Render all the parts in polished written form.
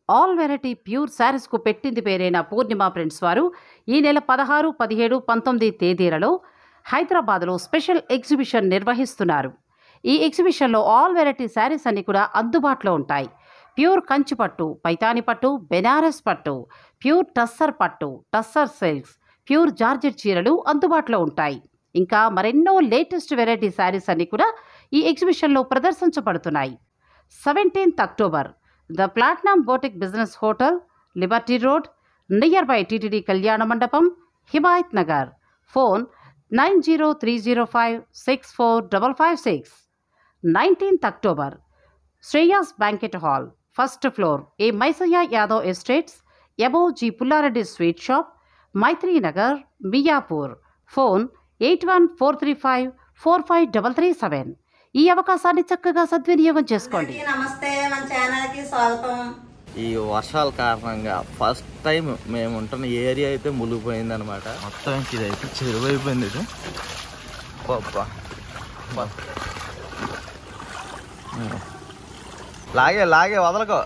All variety pure శారీస్కు పెట్టింది పేరైన పూర్ణిమ friends వారు ఈ నెల 16, 17, 19 తేదీలలో హైదరాబాద్లో స్పెషల్ ఎగ్జిబిషన్ నిర్వహిస్తున్నారు. ఈ ఎగ్జిబిషన్లో ఆల్ వెరైటీ శారీస్ అన్ని కూడా అందుబాటులో ఉంటాయి. ప్యూర్ కంచి పట్టు, పైతాని పట్టు, బెనారస్ పట్టు, ప్యూర్ టస్సర్ పట్టు, టస్సర్ సిల్క్స్, ప్యూర్ జార్జెట్ చీరలు అందుబాటులో ఉంటాయి. ఇంకా మరెన్నో లేటెస్ట్ వెరైటీ శారీస్ అన్ని కూడా ఈ ఎగ్జిబిషన్లో ప్రదర్శించబడుతున్నాయి. 17th October, the platinum boutique business hotel, liberty road, near by TTD Kalyana Mandapam, Himayat Nagar. Phone 9030564556. 19th October, Shreyas banquet hall, first floor, A Maisayya Yadav estates, above G Pullareddy sweet shop, Maithri Nagar, Miyapur. Phone 8143545337. ఈ అవకాశాన్ని చక్కగా సద్వినియోగం చేసుకోండి. నమస్తే, మన ఛానల్ కి స్వాగతం. ఈ వర్షాల కారణంగా ఫస్ట్ టైం మేము ఉంటున్న ఏరియా అయితే మునిగిపోయింది అనమాట. మొత్తం ఇదైతే చెరువు అయిపోయింది. ఇది లాగే లాగే వదలకో,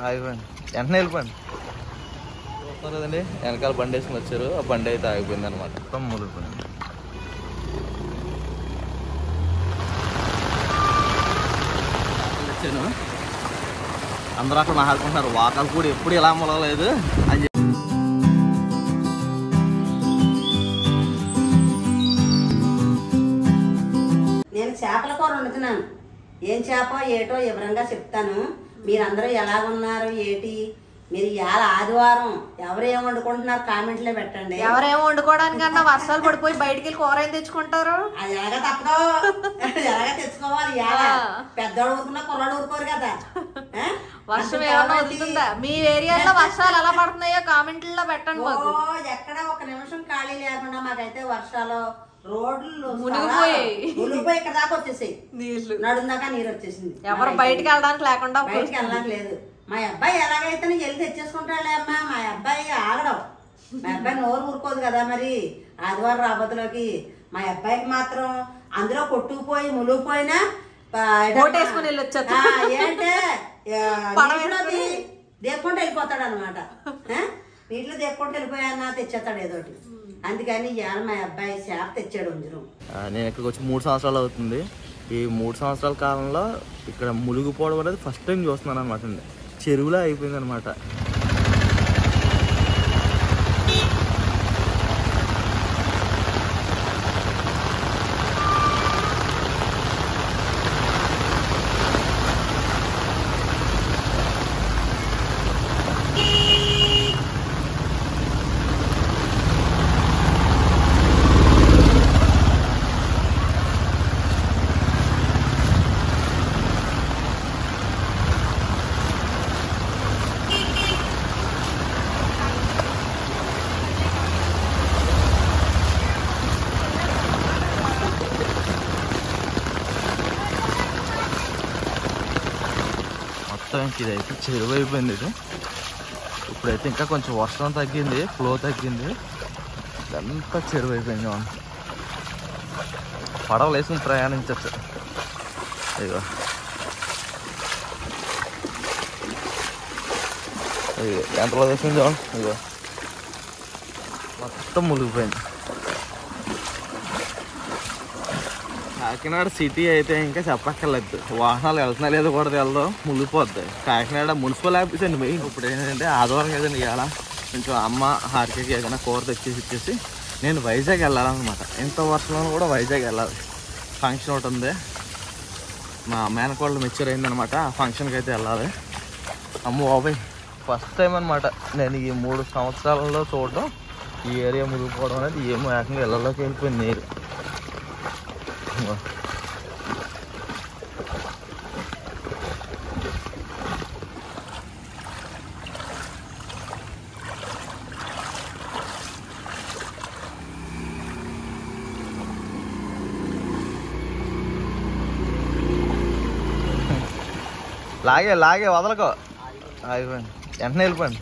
ఆగిపోయింది. వెంటనే వెళ్ళిపోయింది. చూస్తారు కదండి, వెనకాల బండి వేసుకుని వచ్చారు. ఆ బండి అయితే ఆగిపోయింది అనమాట. మొత్తం మునిగిపోయింది. అందరూ అక్కడ మాట్లాడుకుంటున్నారు, వాకాలు కూడా ఎప్పుడు ఇలా మొలగలేదు అని చెప్పి. నేను చేపల కూర వండుతున్నాను. ఏం చేప ఏటో వివరంగా చెప్తాను. మీరందరూ ఎలాగున్నారు ఏంటి, మీరు ఇవాళ ఆదివారం ఎవరు ఏం వండుకుంటున్నారు కామెంట్లో పెట్టండి. ఎవరేం వండుకోవడానికన్నా వర్షాలు పడిపోయి బయటికి వెళ్ళి కూర ఏం తెచ్చుకుంటారు? అది ఎలాగా తప్పదు, ఎలాగా తెచ్చుకోవాలి. ఇవాళ పెద్దవాడు ఊరుకున్నా కుర్రాడు ఊరుకోరు కదా. వర్షం ఏమన్నా వస్తుందా? మీ ఏరియాలో వర్షాలు ఎలా పడుతున్నాయో కామెంట్లో పెట్టండి. ఎక్కడ ఒక నిమిషం ఖాళీ లేకుండా మాకైతే వర్షాలు, రోడ్లు మునిగిపోయి ఇక్కడ దాకా వచ్చేసాయి. నీళ్లు నడుందాకా నీరు వచ్చేసింది. ఎవరు బయటకు వెళ్ళడానికి లేకుండా, బయటకు వెళ్ళడానికి లేదు. మా అబ్బాయి ఎలాగైతే వెళ్ళి తెచ్చేసుకుంటాడులే అమ్మా. మా అబ్బాయి ఆగడం, మా అబ్బాయి నోరు ఊరుకోదు కదా. మరి ఆదివారం రాబోతులోకి మా అబ్బాయికి మాత్రం అందులో కొట్టుకుపోయి మునిగిపోయినా ఏంటంటే దేక్కుంటూ వెళ్ళిపోతాడు అనమాట. నీటిలో దేక్కుంటూ వెళ్ళిపోయాన్నా తెచ్చేస్తాడు ఏదోటి. అందుకని ఇవాళ మా అబ్బాయి చేప తెచ్చాడు. ఉంజరం. నేను ఇక్కడికి వచ్చి 3 సంవత్సరాలు అవుతుంది. ఈ 3 సంవత్సరాల కాలంలో ఇక్కడ మునిగిపోవడం అనేది ఫస్ట్ టైం చూస్తున్నాను అనమాట. చెరువులో అయిపోయింది అనమాట. ఇదైతే చెరువు అయిపోయింది. ఇది ఇప్పుడైతే ఇంకా కొంచెం వర్షం తగ్గింది, ఫ్లో తగ్గింది. ఇదంతా చెరువు అయిపోయింది. మనం పడవలు వేసుకుని ప్రయాణించచ్చు. ఇదిగో ఎంతలో వేసింది చూడండి. ఇదిగో మొత్తం మునిగిపోయింది. కాకినాడ సిటీ అయితే ఇంకా చెప్పక్కర్లేదు. వాహనాలు వెళ్తున్నా లేదో కూడా తెలదు, మునిగిపోద్ది. కాకినాడ మున్సిపల్ ఆఫీస్ అండి మెయిన్. ఇప్పుడు ఏంటంటే ఆదివారం కదండి, ఇవాళ కొంచెం అమ్మ హార్కేకి ఏదైనా కూర తెచ్చేసి నేను వైజాగ్ వెళ్ళాలన్నమాట. ఇంత వర్షంలో కూడా వైజాగ్ వెళ్ళాలి. ఫంక్షన్ ఒకటి ఉంది, మా మేనకోళ్ళు మెచ్యూర్ అయిందనమాట. ఆ ఫంక్షన్కి అయితే వెళ్ళాలి. అమ్మ బాబాయ్, ఫస్ట్ టైం అనమాట నేను ఈ 3 సంవత్సరాలలో చూడడం. ఈ ఏరియా మునిగిపోవడం అనేది ఏమో ఏకంగా ఇళ్ళలోకి వెళ్ళిపోయింది నీరు. లాగే లాగే వదలకో, ఆగిపోయింది. వెంటనే వెళ్ళిపోయింది.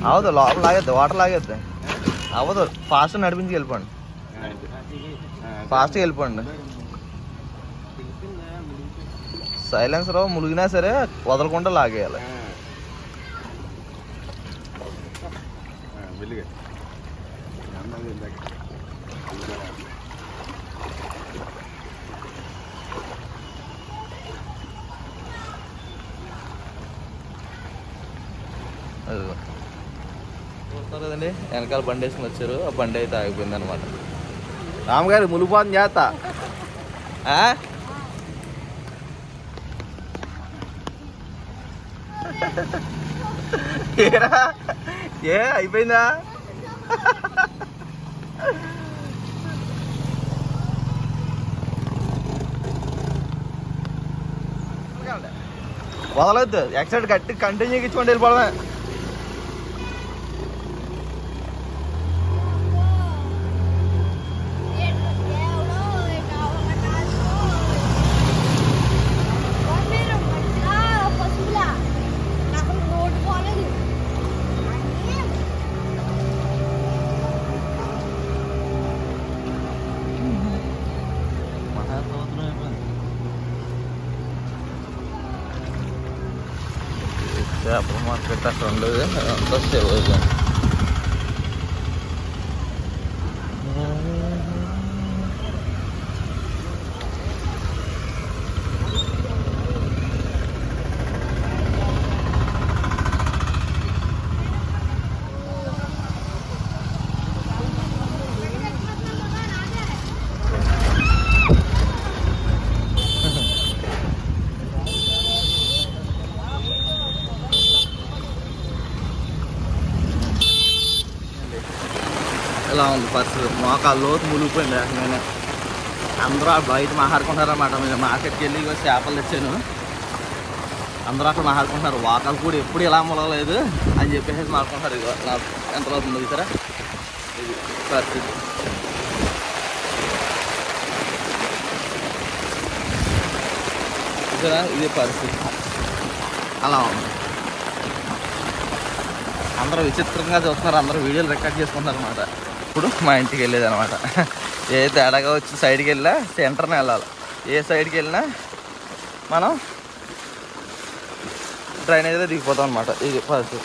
అవదు, లోపల లాగేద్ది, వాటర్ లాగేద్ది. అవ్వదు, ఫాస్ట్ నడిపించి వెళ్ళిపోండి. ఫాస్ట్గా వెళ్ళిపోండి. సైలెన్సర్ ములిగినా సరే వదలకుండా లాగేయాలి. చూస్తారు కదండి, వెనకాల బండి వేసుకుని వచ్చారు. ఆ బండి అయితే ఆగిపోయింది అనమాట. రామగారి ములిపోతుంది చేత ఏ అయిపోయిందా? వదలొద్దు, ఎక్సైడ్ గట్టి కంటిన్యూ ఇచ్చుకోండి వెళ్ళిపోవడమే. చేపల మార్కెట్ అక్కడ ఉండదు, అంతా సేవ్ అవుతుంది. ఇలా ఉంది పరిస్థితి. మోకాలు లోతు మునిగిపోయింది. నేను అందరూ బయట మాట్లాడుకుంటారన్నమాట. నేను మార్కెట్కి వెళ్ళి చేపలు తెచ్చాను. అందరూ అక్కడ మాట్లాడుకుంటున్నారు, వాకాలు కూడా ఎప్పుడు ఇలా మొలగలేదు అని చెప్పేసి మాట్లాడుకుంటారు. ఇక ఎంత అవుతుందో చూసారా ఇది పరిస్థితి. చూసారా ఇది పరిస్థితి అలా ఉంది. అందరూ విచిత్రంగా చూస్తున్నారు, అందరూ వీడియోలు రికార్డ్ చేసుకుంటున్నారు అనమాట. ఇప్పుడు మా ఇంటికి వెళ్ళేది అనమాట. ఏ తేడాగా వచ్చి సైడ్కి వెళ్ళా సెంటర్ని వెళ్ళాలి. ఏ సైడ్కి వెళ్ళినా మనం డ్రైనేజ్లో దిగిపోతాం అనమాట. ఇది పరిస్థితి.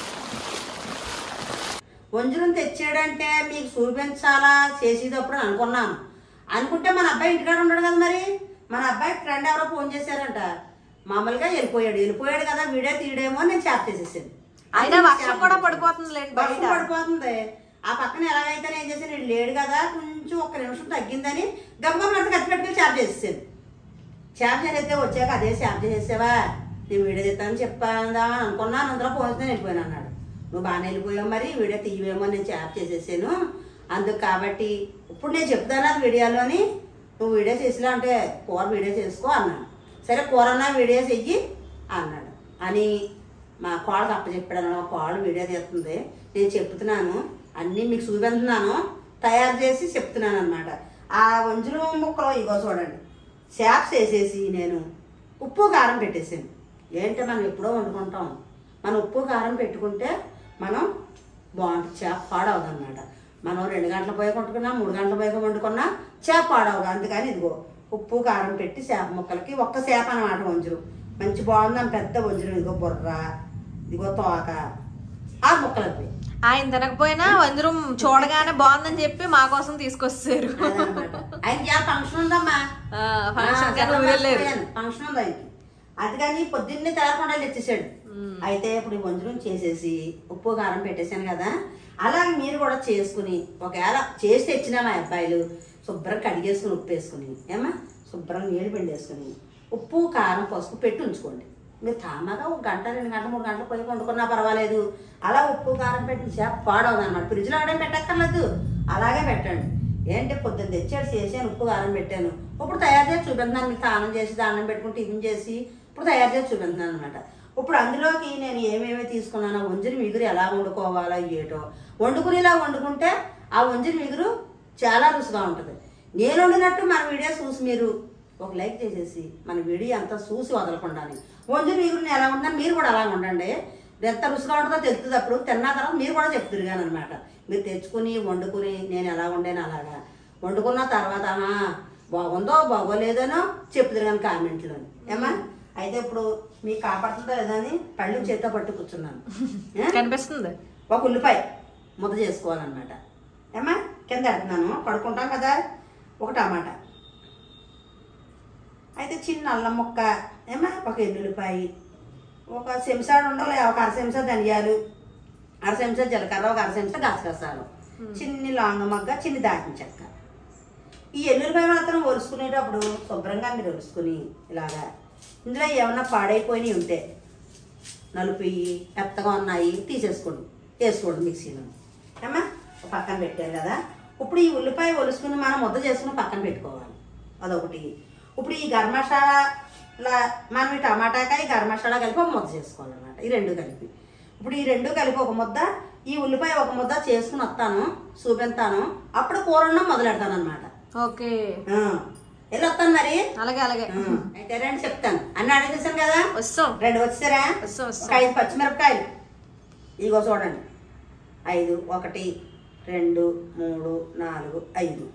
వంజరం తెచ్చాడంటే మీకు చూపించాలా చేసేటప్పుడు అనుకున్నాను. అనుకుంటే మన అబ్బాయి ఇంటికాడ ఉన్నాడు కదా. మరి మన అబ్బాయి ఫ్రెండ్ ఎవరో ఫోన్ చేశారంట. మామూలుగా వెళ్ళిపోయాడు కదా, వీడియో తీయడేమో నేను చేప చేసేసాను. వర్షం కూడా పడిపోతుంది. పడిపోతుంది. ఆ పక్కన ఎలాగైతే ఏం చేశాను, నేను లేడు కదా, కొంచెం ఒక్క నిమిషం తగ్గిందని గమ్మగమ్మంతా కత్తి పెట్టుకుని చేప చేసేసాను. చేప చేస్తే వచ్చాక అదే చేప చేసేసావా, నేను వీడియో తీస్తానని చెప్పాదా అనుకున్నాను. అందులో ఫోన్ చేస్తే వెళ్ళిపోయాను అన్నాడు. నువ్వు బాగానే వెళ్ళిపోయావు, మరి వీడియో తీయవేమో, నేను చేప చేసేసాను అందుకు. కాబట్టి ఇప్పుడు నేను చెప్తాను అది వీడియోలోని, నువ్వు వీడియో చేసిలా అంటే కూర వీడియో చేసుకో అన్నాను. సరే కూర అన్నా వీడియో చెయ్యి అన్నాడు. అని మా కోళ్ళకి అప్పచెప్పాడు అన్నాడు. మా కోళ్ళు వీడియో తీస్తుంది, నేను చెప్తున్నాను, అన్నీ మీకు చూపెడుతున్నాను, తయారు చేసి చెప్తున్నాను అనమాట. ఆ వంజరం ముక్కలు ఇగో చూడండి, చేప చేసేసి నేను ఉప్పు కారం పెట్టేసాను. ఏంటంటే మనం ఎప్పుడో వండుకుంటాం, మనం ఉప్పు కారం పెట్టుకుంటే మనం బాగుంటుంది, చేప పాడవదు అనమాట. మనం 2 గంటల పోయి వండుకున్నా, 3 గంటల పోయి వండుకున్నా చేప పాడవదు. అందుకని ఇదిగో ఉప్పు కారం పెట్టి చేప ముక్కలకి ఒక్క చేప అనమాట వంజరం. మంచి బాగుందని పెద్ద వంజరం. ఇదిగో బుర్ర, ఇదిగో తోక, ఆ ముక్కలు అయిపోయి. ఆయన తినకపోయినా వంజరం చూడగానే బాగుందని చెప్పి మా కోసం తీసుకొచ్చారు. ఆయనకి ఫంక్షన్ ఉందమ్మా, ఫంక్షన్ ఉంది ఆయనకి. అందుకని పొద్దున్నే తెల్లకుండా తెచ్చేసాడు. అయితే ఇప్పుడు ఈ వంజరం చేసేసి ఉప్పు కారం పెట్టేశాను కదా, అలాగే మీరు కూడా చేసుకుని ఒకవేళ చేసి తెచ్చినా మా అబ్బాయిలు శుభ్రం కడిగేసుకుని ఉప్పు వేసుకుని ఏమా శుభ్రం నీళ్ళు పిండేసుకుని ఉప్పు కారం పసుపు పెట్టి ఉంచుకోండి. మీరు తామగా 1 గంట 2 గంటలు 3 గంటలు పోయి వండుకున్నా పర్వాలేదు. అలా ఉప్పు కారం పెట్టి చేప పాడవదు అనమాట. ఫ్రిడ్జ్లో ఆడే పెట్టక్కర్లేదు, అలాగే పెట్టండి. ఏంటి పొద్దున్న తెచ్చాడు, చేసాను, ఉప్పు కారం పెట్టాను. ఇప్పుడు తయారు చేసి చూపెడుతున్నాను మీకు. స్నానం చేసి దానం పెట్టుకుని టిఫిన్ చేసి ఇప్పుడు తయారు చేసి చూపెడుతున్నాను అనమాట. ఇప్పుడు అందులోకి నేను ఏమేమి తీసుకున్నానో, వంజరి మిగురు ఎలా వండుకోవాలో ఏటో వండుకునేలా వండుకుంటే ఆ వంజరి మిగురు చాలా రుచిగా ఉంటుంది. నేను వండినట్టు మన వీడియో చూసి మీరు ఒక లైక్ చేసేసి మన వీడియో అంతా చూసి వదలకుండా వంజరి మిగురుని ఎలా ఉంటుందని మీరు కూడా అలా ఉండండి. ఎంత రుచిగా ఉంటుందో తెలుస్తుంది. అప్పుడు తిన్నా తర్వాత మీరు కూడా చెప్తురు కానీ అనమాట. మీరు తెచ్చుకుని వండుకుని నేను ఎలా వండాను అలాగా వండుకున్న తర్వాత బాగుందో బాగోలేదనో చెప్తురు కానీ కామెంట్లోని ఏమా. అయితే ఇప్పుడు మీకు కాపాడుతుందో లేదని పళ్ళు చేతితో పట్టు కూర్చున్నాను. కనిపిస్తుంది. ఒక ఉల్లిపాయ ముద్ద చేసుకోవాలన్నమాట. ఏమా కింద పెడుతున్నాను, కడుక్కుంటాం కదా. ఒక టమాటా, అయితే చిన్న అల్లం ముక్క, ఏమా ఒక ఎల్లుల్లిపాయ, ఒక చెంచాడు ఉండాలి, ఒక అర చెంచా ధనియాలు, అర చెంచా జీలకర్ర, ఒక అర చెంచా గసగసాలు, చిన్ని లాంగ మొగ్గ, చిన్ని దాచిన చెక్క. ఈ ఎల్లుల్లిపాయ మాత్రం ఒలుసుకునేటప్పుడు శుభ్రంగా మీరు ఒలుసుకుని ఇలాగా ఇందులో ఏమన్నా పాడైపోయినవి ఉంటే నలుపుయి మెత్తగా ఉన్నాయి తీసేసుకోండి, వేసుకోండి మిక్సీలో. ఏమా పక్కన పెట్టారు కదా. ఇప్పుడు ఈ ఉల్లిపాయ ఒలుసుకుని మనం ముద్ద చేసుకుని పక్కన పెట్టుకోవాలి, అదొకటి. ఇప్పుడు ఈ గరం మసాలా మనం ఈ టమాటాకాయ గరం మసాలా కలిపి ఒక ముద్ద చేసుకోవాలన్నమాట, ఈ రెండు కలిపి. ఇప్పుడు ఈ రెండు కలిపి ఒక ముద్ద, ఈ ఉల్లిపాయ ఒక ముద్ద చేసుకుని వస్తాను, చూపెడతాను, అప్పుడు కూర వండడం మొదలెడతాను అనమాట. ఓకే, వెళ్ళి వస్తాను మరి. అలాగే అలాగే. అయితే రండి చెప్తాను, అన్ని అడిగేసాను కదా. వస్తాం. రెండు వచ్చారా? ఒక 5 పచ్చిమిరపకాయలు, ఇగో చూడండి 5, 1 2 3 4 5.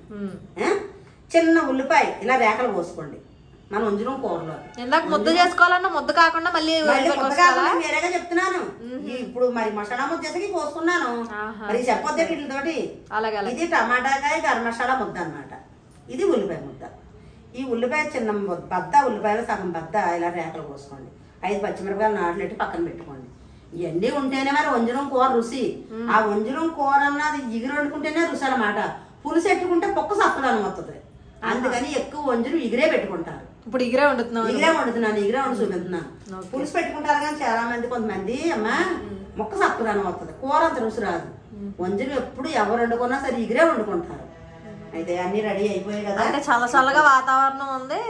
చిన్న ఉల్లిపాయ ఇలా రేఖలు పోసుకోండి, మనం ఉంజరం కూరలో. ఇందాక ముద్ద చేసుకోవాలన్నా ముద్ద కాకుండా మళ్ళీ వేరేగా చెప్తున్నాను. ఇప్పుడు మరి మసాలా ముద్ద చేసి పోసుకున్నాను, మరి చెప్పొద్దే వీటితోటి. ఇది టమాటాకాయ గరం మసాలా ముద్ద అన్నమాట, ఇది ఉల్లిపాయ ముద్ద. ఈ ఉల్లిపాయ చిన్న బద్ద, ఉల్లిపాయలు సగం బద్ద ఇలా రేఖలు పోసుకోండి. 5 పచ్చిమిరపకాయలు నాట్లెట్టి పక్కన పెట్టుకోండి. ఇవన్నీ ఉంటేనే మరి వంజరం కూర రుచి. ఆ వంజరం కూర అన్నది ఇగురు వండుకుంటేనే రుచి అన్నమాట. పులుసు ఎట్టుకుంటే పొక్క సప్పదానం వస్తుంది, అందుకని ఎక్కువ వంజరం ఇగురే పెట్టుకుంటారు. ఇప్పుడు ఇగురే వండుతున్నాను, ఇగురే వండుతున్నాను, ఇగురే వండి చూపిస్తున్నాను. పులుసు పెట్టుకుంటారు కానీ చాలా మంది, కొంతమంది అమ్మా మొక్క సప్పదానం వస్తుంది, కూర అంత రుచి రాదు. వంజరం ఎప్పుడు ఎవరు వండుకున్నా సరే ఇగురే వండుకుంటారు. అయితే అన్ని రెడీ అయిపోయాయి కదా. అంటే చాలా చల్లగా వాతావరణం ఉంది,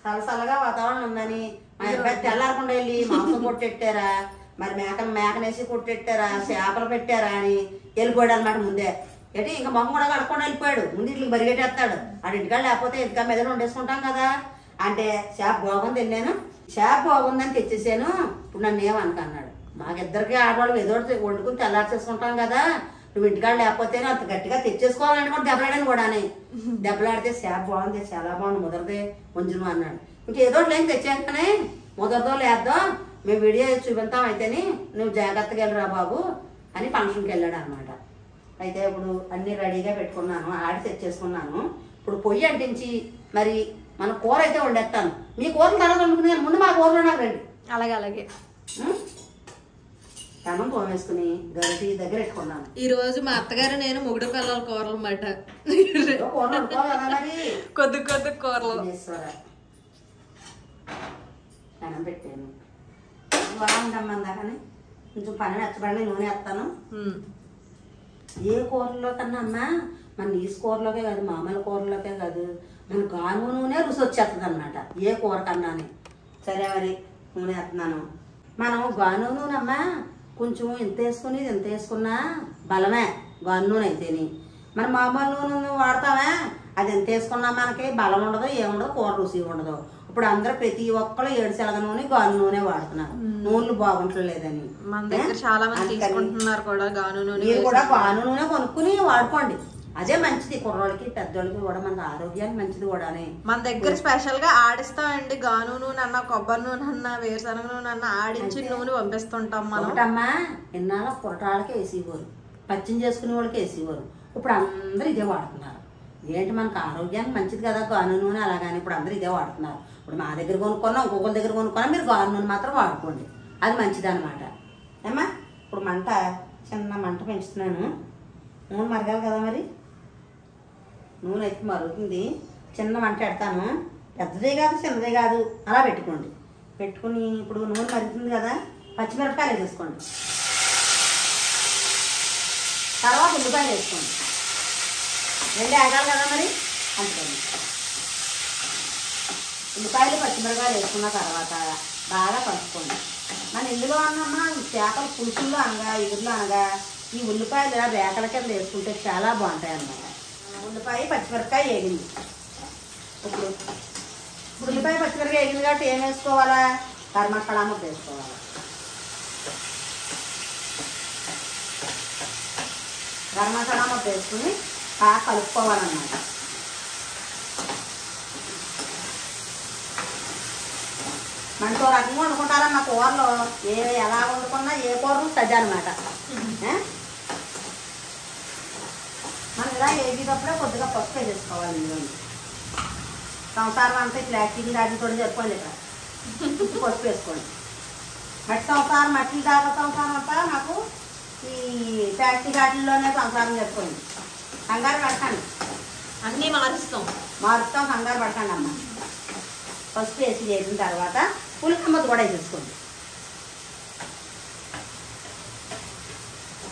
చాలా చల్లగా వాతావరణం ఉందని మా అబ్బాయి తెల్లారకుండా వెళ్ళి మాంసం కొట్టెట్టారా, మరి మేకనేసి కొట్టెట్టారా, చేపలు పెట్టారా అని వెళ్ళిపోయాడు అనమాట ముందే. ఏంటి ఇంకా మొహం కూడా కడుక్కొని వెళ్ళిపోయాడు, ముందు ఇట్లా బరిగెట్టేస్తాడు. ఆడ ఇంటికాడ లేకపోతే ఇంటికా మీద వండేసుకుంటాం కదా. అంటే చేప బాగుంది వెళ్ళాను, చేప బాగుందని తెచ్చేసాను, ఇప్పుడు నన్ను ఏమనుకన్నాడు. మాకిద్దరికి ఆడవాళ్ళు ఏదో వండుకుని తెల్లార్చేసుకుంటాం కదా, నువ్వు ఇంటికాడ లేకపోతే అంత గట్టిగా తెచ్చేసుకోవాలని కూడా దెబ్బలాడాను కూడా. దెబ్బలాడితే చేప బాగుంది, చాలా బాగుంది, ముదరదే కొంచెం అన్నాడు. ఇంకేదో లేని తెచ్చాను కానీ ముదరదో లేదో మేము వీడియో చూపిస్తాం, అయితేని నువ్వు జాగ్రత్తగా వెళ్ళరా బాబు అని ఫంక్షన్కి వెళ్ళాడు అనమాట. అయితే ఇప్పుడు అన్ని రెడీగా పెట్టుకున్నాను, ఆడి తెచ్చేసుకున్నాను. ఇప్పుడు పొయ్యి అంటించి మరి మన కూర అయితే వండేస్తాను. మీ కూరలు తర్వాత వండుకుని ముందు మా కూరలు నాకు రండి. అలాగే అలాగే. అన్నం తోమేసుకుని గరిటి దగ్గర పెట్టుకున్నాను. ఈ రోజు మా అత్తగారు నేను మొగుడు పిల్లల కూరలు అన్నమాట, కొద్ది కొద్ది కూరలు. అన్నం పెట్టాను, బాగుందమ్మా కానీ కొంచెం పని నచ్చబడి నూనె వేస్తాను. ఏ కూరలో కన్నా అమ్మా మన నీసు కూరలోకే కాదు, మామూలు కూరలోకే కాదు, మన గాను నూనె రుచి వచ్చేస్తుంది అనమాట ఏ కూర కన్నానే. సరే మరి నూనె వేస్తున్నాను. మనం గాను నూనె అమ్మా కొంచెం ఇంత వేసుకుని ఇంత వేసుకున్నా బలమే గాను నూనె అయితేని. మన మామూలు నూనె వాడతామే, అది ఎంత వేసుకున్నా మనకి బలం ఉండదు, ఏముండదు, కూర రుచి ఉండదు. ఇప్పుడు అందరూ ప్రతి ఒక్కరు 7 శనగ నూనె గాను నూనె వాడుతున్నారు, నూనెలు బాగుంటలేదని. మన దగ్గర చాలా మంది తీసుకుంటున్నారు కూడా గాను నూనె. మీరు కూడా గాను నూనె కొనుక్కుని వాడుకోండి, అదే మంచిది. కుర్రోళ్ళకి పెద్దోళ్ళకి కూడా మన ఆరోగ్యానికి మంచిది కూడా. మన దగ్గర స్పెషల్ గా ఆడిస్తామండి, గాను నూనె అన్న, కొబ్బరి నూనె అన్న, వేరుశనగ నూనె అన్న ఆడించి నూనె పంపిస్తుంటాం మనం. ఒకటమ్మా ఎన్నాళ్ళ పురటాలకి వేసేవారు, పచ్చిని చేసుకునే వాళ్ళకి వేసేవారు. ఇప్పుడు అందరూ ఇదే వాడుతున్నారు. ఏంటి మనకు ఆరోగ్యానికి మంచిది కదా గాను నూనె, అలాగని ఇప్పుడు అందరూ ఇదే వాడుతున్నారు. ఇప్పుడు మా దగ్గర కొనుక్కున్నా, ఇంకొకరి దగ్గర కొనుక్కున్నా, మీరు గాను నూనె మాత్రం వాడుకోండి, అది మంచిది అనమాట. ఏమ్మా ఇప్పుడు మంట చిన్న మంట పెంచుతున్నాను, నూనె మరగాలి కదా. మరి నూనె అయితే మరుగుతుంది, చిన్న మంట పెడతాను, పెద్దదే కాదు చిన్నదే కాదు, అలా పెట్టుకోండి. పెట్టుకుని ఇప్పుడు నూనె మరుగుతుంది కదా, పచ్చిమిరపకాయలు వేసుకోండి, తర్వాత ఉల్లిపాయలు వేసుకోండి, రెండు ఆగాలి కదా మరి. అందుకని ఉల్లిపాయలు పచ్చిమిరపకాయలు వేసుకున్న తర్వాత బాగా కలుపుకోండి. మన ఇందులో అన్నమ్మా చేపల పులుసుల్లో అనగా ఇగురులో అనగా ఈ ఉల్లిపాయలు ఇలా రేకల కింద వేసుకుంటే చాలా బాగుంటాయి అన్నమాట. ఉల్లిపాయ పచ్చిమిరపకాయ వేగింది, ఇప్పుడు ఉల్లిపాయ పచ్చిమిరపకాయ వేగింది కాబట్టి ఏం వేసుకోవాలా, గరం మసాలా ముద్ద వేసుకోవాలి. గరం మసాలా ముద్ద వేసుకుని బాగా మనతో రకంగా వండుకుంటారా మా కూరలో ఎలా వండుకున్నా ఏ కూరలు సజ్జ అనమాట. మనం ఇలా వేసేటప్పుడే కొద్దిగా పసుపు వేసేసుకోవాలి. ఇందులో సంసారం అంతా ప్లాస్టిక్ దాటితో చెప్పండి. ఇక్కడ పసుపు వేసుకోండి. మట్టి సంసారం మట్టి దాకా సంసారం అంతా నాకు ఈ ప్లాస్టిక్ వాటిల్లోనే సంసారం చెప్పుకోండి. కంగారు పడకండి, అన్నీ మారుస్తాం కంగారు పడకండి అమ్మ. పసుపు వేసి చేసిన తర్వాత పులికమ్మది కూడా వేసేసుకోండి.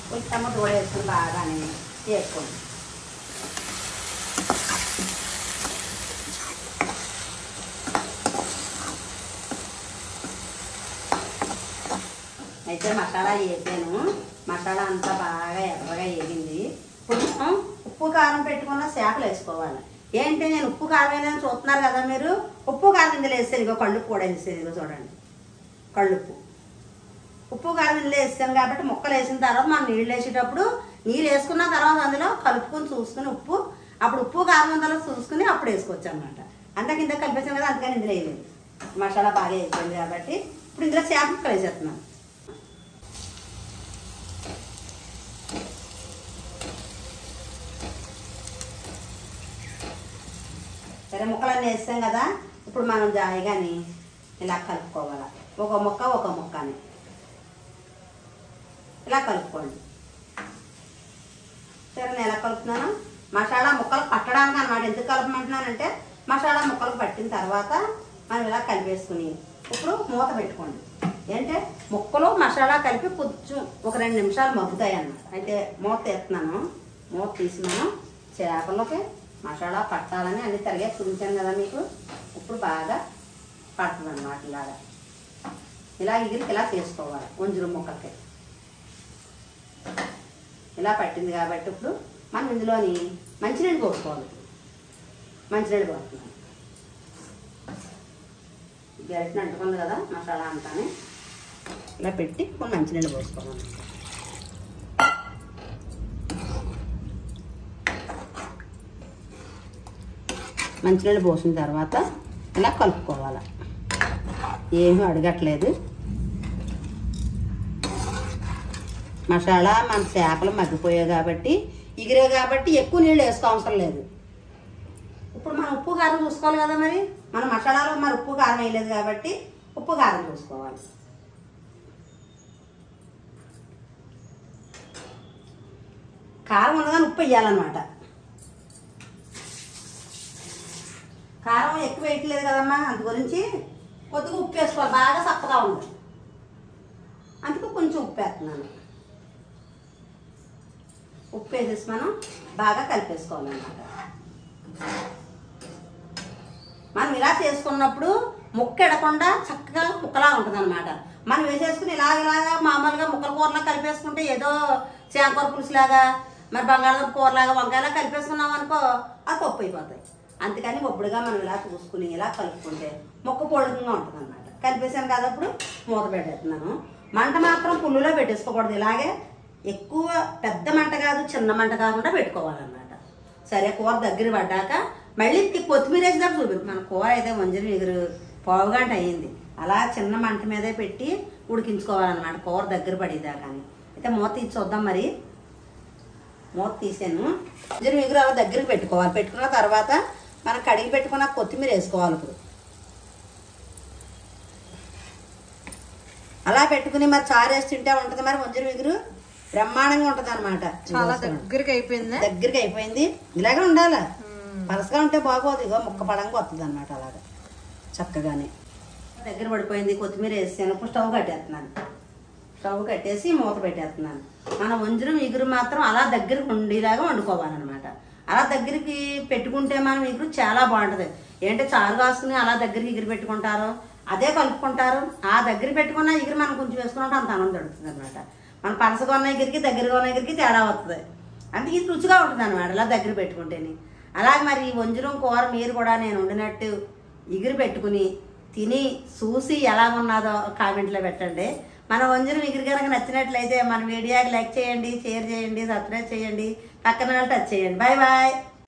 పులికమ్మది కూడా వేసుకుని బాగానే వేసుకోండి. అయితే మసాలా వేసాను. మసాలా అంతా బాగా ఎర్రగా వేగింది. కొంచెం ఉప్పు కారం పెట్టుకున్న చేపలు వేసుకోవాలి. ఏంటి నేను ఉప్పు కారం వేయాలని చూస్తున్నారు కదా మీరు. ఉప్పు కారం ఇందులో వేస్తాను. ఇగో కళ్ళుప్పు కూడా వేసేది. ఇగో చూడండి, కళ్ళుప్పు. ఉప్పు కారం ఇందులో వేస్తాను కాబట్టి ముక్కలు వేసిన తర్వాత మనం నీళ్ళు వేసేటప్పుడు నీళ్ళు వేసుకున్న తర్వాత అందులో కలుపుకొని చూసుకుని ఉప్పు, అప్పుడు ఉప్పు కారం అందులో చూసుకుని అప్పుడు వేసుకోవచ్చు అనమాట. అంతా కింద కలిపేసాను కదా, అందుకని ఇందులో వేయలేదు. మసాలా బాగా వేసిపోయింది కాబట్టి ఇప్పుడు ఇందులో చేప ముక్కలు వేసేస్తున్నాను. సరే ముక్కలన్నీ వేస్తాం కదా, ఇప్పుడు మనం జాయిగాని ఇలా కలుపుకోవాలి. ఒక ముక్క ఒక ముక్కని ఇలా కలుపుకోండి. సరే నేను ఎలా కలుపుతున్నాను, మసాలా ముక్కలు పట్టడానికి అన్నమాట. ఎందుకు కలపమంటున్నానంటే మసాలా ముక్కలు పట్టిన తర్వాత మనం ఇలా కలిపేసుకుని ఇప్పుడు మూత పెట్టుకోండి. ఏంటంటే ముక్కలు మసాలా కలిపి కొంచెం ఒక 2 నిమిషాలు మగ్గుతాయి అన్నమాట. అయితే మూత తీస్తున్నాను. మూత తీసినాను. చేపలకి మసాలా పట్టాలని అన్ని తరిగే చూపించాను కదా మీకు. ఇప్పుడు బాగా పడుతుంది అన్నమాట. ఇలాగా ఇలా ఎగిరికి ఇలా చేసుకోవాలి. ఒంజురం ముక్కలకి ఇలా పట్టింది కాబట్టి ఇప్పుడు మనం ఇందులోని మంచినీళ్ళు పోసుకోవాలి. మంచినీళ్ళు పోస్తున్నాను. గరిటెని అంటుకుంది కదా మసాలా అంతానే. ఇలా పెట్టి ఇప్పుడు మంచినీళ్ళు పోసుకోవాలి. మంచినీళ్ళు పోసిన తర్వాత ఇలా కలుపుకోవాలి. ఏమీ అడగట్లేదు. మసాలా మన చేపలు మగ్గిపోయాయి కాబట్టి ఎగిరే కాబట్టి ఎక్కువ నీళ్ళు వేసుకో అవసరం లేదు. ఇప్పుడు మనం ఉప్పు కారం చూసుకోవాలి కదా. మరి మన మసాలాలో మరి ఉప్పు కారం వేయలేదు కాబట్టి ఉప్పు కారం చూసుకోవాలి. కారం ఉండగానే ఉప్పు వేయాలన్నమాట. కారం ఎక్కువ వేయట్లేదు కదమ్మా, అందు గురించి కొద్దిగా ఉప్పు వేసుకోవాలి. బాగా చప్పగా ఉంది, అందుకు కొంచెం ఉప్పు వేస్తున్నాను. ఉప్పు వేసేసి మనం బాగా కలిపేసుకోవాలన్నమాట. మనం ఇలా చేసుకున్నప్పుడు ముక్క ఎడకుండా చక్కగా ముక్కలా ఉంటుంది అనమాట. మనం వేసేసుకుని ఇలాగా మామూలుగా ముక్కల కూరలా కలిపేసుకుంటే ఏదో చేపకూర పులుసులాగా మరి బంగాళదుంప కూరలాగా వంకాయలా కలిపేసుకున్నాం అనుకో అది పప్పు అయిపోతాయి. అందుకని ఒప్పుడుగా మనం ఇలా చూసుకుని ఇలా కలుపుకుంటే ముక్క పొడుగుగా ఉంటుంది అనమాట. కలిపేసాను కదా, ఇప్పుడు మూత పెట్టేస్తున్నాను. మంట మాత్రం పుల్లులో పెట్టేసుకోకూడదు. ఇలాగే ఎక్కువ పెద్ద మంట కాదు చిన్న మంట కాకుండా పెట్టుకోవాలన్నమాట. సరే కూర దగ్గర పడ్డాక మళ్ళీ కొత్తిమీర వేసేదాకా చూపి. మన కూర అయితే వంజరం ఎగురు పావుగంట అయ్యింది. అలా చిన్న మంట మీదే పెట్టి ఉడికించుకోవాలన్నమాట కూర దగ్గర పడేదాకా. అయితే మూత తీసి చూద్దాం. మరి మూత తీసాను. వంజరం ఎగురు అలా దగ్గరికి పెట్టుకోవాలి. పెట్టుకున్న తర్వాత మనం కడిగి పెట్టుకున్న కొత్తిమీర వేసుకోవాలి. ఇప్పుడు అలా పెట్టుకుని మరి చారు వేసి తింటే ఉంటుంది. మరి వంజరం ఎగురు బ్రహ్మాండంగా ఉంటుంది అనమాట. చాలా దగ్గరికి అయిపోయింది. దగ్గరికి అయిపోయింది. ఇలాగే ఉండాలి. పలసగా ఉంటే బాగోదు. ఇగో ముక్క పడంగా వస్తుంది అనమాట. అలాగా చక్కగానే దగ్గర పడిపోయింది. కొత్తిమీర వేసాను. ఇప్పుడు స్టవ్ కట్టేస్తున్నాను. స్టవ్ కట్టేసి మూత పెట్టేస్తున్నాను. మన వంజరం ఎగురు మాత్రం అలా దగ్గరికి ఉండేలాగా వండుకోవాలన్నమాట. అలా దగ్గరికి పెట్టుకుంటే మనం ఎగురు చాలా బాగుంటుంది. ఏంటంటే చారు కాసుకుని అలా దగ్గరికి ఎగురు పెట్టుకుంటారు, అదే కలుపుకుంటారు. ఆ దగ్గర పెట్టుకున్న ఎగురు మనం కొంచెం వేసుకుంటే అంత ఆనందం దొరుకుతుంది అనమాట. మన పలసగా ఉన్న ఎగురికి దగ్గరగా ఉన్న ఎగురికి తేడా వస్తుంది. అంటే ఇది రుచిగా ఉంటుంది అనమాట అలా దగ్గర పెట్టుకుంటేనే. అలాగే మరి ఈ వంజరం కూర మీరు కూడా నేను వండినట్టు ఎగురు పెట్టుకుని తిని చూసి ఎలా ఉన్నదో కామెంట్లో పెట్టండి. మన వంజరం ఎగురు కనుక నచ్చినట్లయితే మన వీడియోకి లైక్ చేయండి, షేర్ చేయండి, సబ్స్క్రైబ్ చేయండి, పక్కన టచ్ చేయండి. Bye bye.